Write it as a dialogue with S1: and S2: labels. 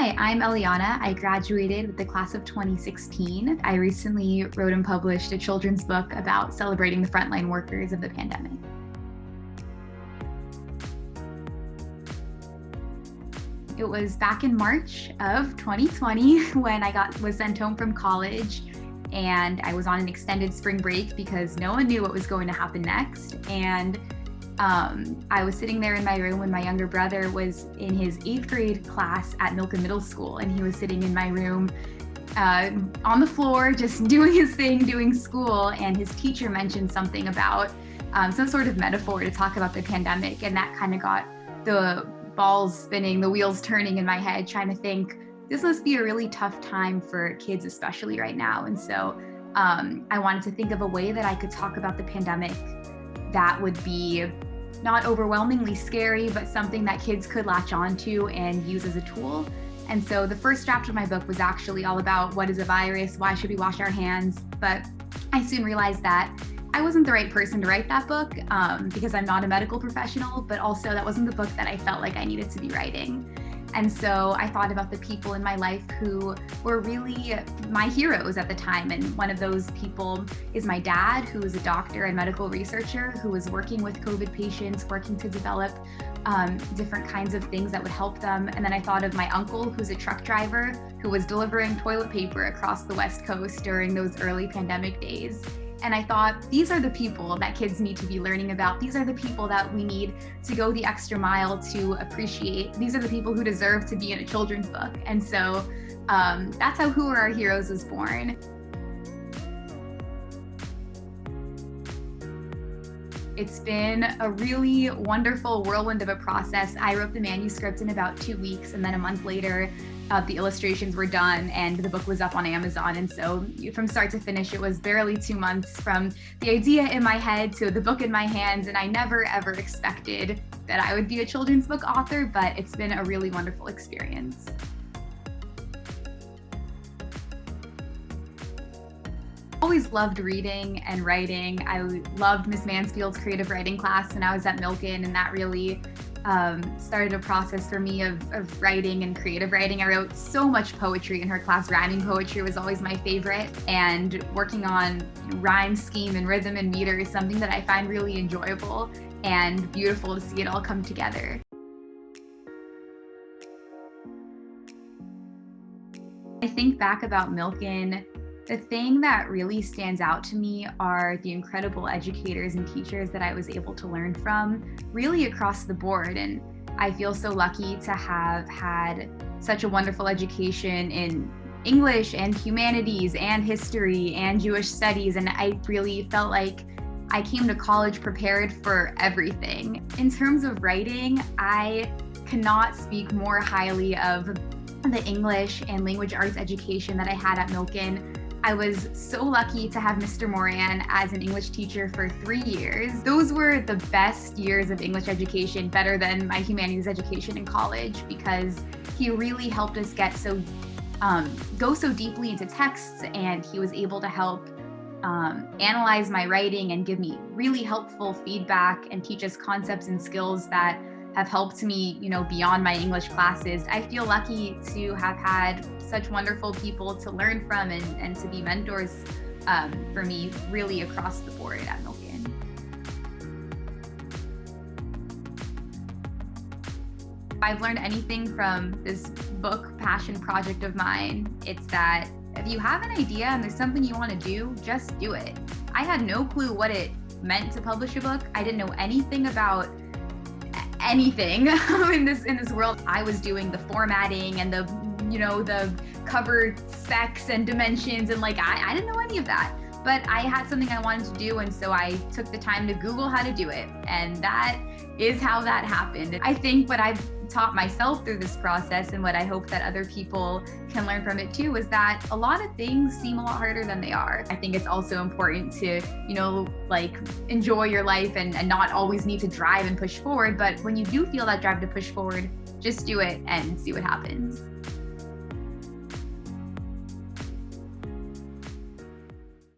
S1: Hi, I'm Eliana. I graduated with the class of 2016. I recently wrote and published a children's book about celebrating the frontline workers of the pandemic. It was back in March of 2020 when I was sent home from college, and I was on an extended spring break because no one knew what was going to happen next. And I was sitting there in my room when my younger brother was in his 8th grade class at Milken Middle School, and he was sitting in my room on the floor just doing his thing, doing school, and his teacher mentioned something about some sort of metaphor to talk about the pandemic, and that kind of got the balls spinning, the wheels turning in my head, trying to think, this must be a really tough time for kids, especially right now. And so I wanted to think of a way that I could talk about the pandemic that would be not overwhelmingly scary, but something that kids could latch onto and use as a tool. And so the first draft of my book was actually all about what is a virus, why should we wash our hands? But I soon realized that I wasn't the right person to write that book because I'm not a medical professional, but also that wasn't the book that I felt like I needed to be writing. And so I thought about the people in my life who were really my heroes at the time. And one of those people is my dad, who is a doctor and medical researcher who was working with COVID patients, working to develop different kinds of things that would help them. And then I thought of my uncle, who's a truck driver, who was delivering toilet paper across the West Coast during those early pandemic days. And I thought, these are the people that kids need to be learning about. These are the people that we need to go the extra mile to appreciate. These are the people who deserve to be in a children's book. And so that's how Who Are Our Heroes was born. It's been a really wonderful whirlwind of a process. I wrote the manuscript in about 2 weeks, and then a month later, the illustrations were done and the book was up on Amazon. And so from start to finish, it was barely 2 months from the idea in my head to the book in my hands. And I never, ever expected that I would be a children's book author, but it's been a really wonderful experience. Always loved reading and writing. I loved Miss Mansfield's creative writing class when I was at Milken, and that really started a process for me of writing and creative writing. I wrote so much poetry in her class. Rhyming poetry was always my favorite, and working on rhyme scheme and rhythm and meter is something that I find really enjoyable and beautiful to see it all come together. I think back about Milken, the thing that really stands out to me are the incredible educators and teachers that I was able to learn from really across the board. And I feel so lucky to have had such a wonderful education in English and humanities and history and Jewish studies. And I really felt like I came to college prepared for everything. In terms of writing, I cannot speak more highly of the English and language arts education that I had at Milken. I was so lucky to have Mr. Moran as an English teacher for 3 years. Those were the best years of English education, better than my humanities education in college, because he really helped us go so deeply into texts, and he was able to help analyze my writing and give me really helpful feedback and teach us concepts and skills that have helped me, beyond my English classes. I feel lucky to have had such wonderful people to learn from and to be mentors for me really across the board at Milken. If I've learned anything from this book passion project of mine, it's that if you have an idea and there's something you want to do, just do it. I had no clue what it meant to publish a book. I didn't know anything about anything in this world. I was doing the formatting and the cover specs and dimensions, and I didn't know any of that, but I had something I wanted to do, and so I took the time to Google how to do it, and that is how that happened. I think what I've taught myself through this process, and what I hope that other people can learn from it too, is that a lot of things seem a lot harder than they are. I think it's also important to, enjoy your life and not always need to drive and push forward. But when you do feel that drive to push forward, just do it and see what happens.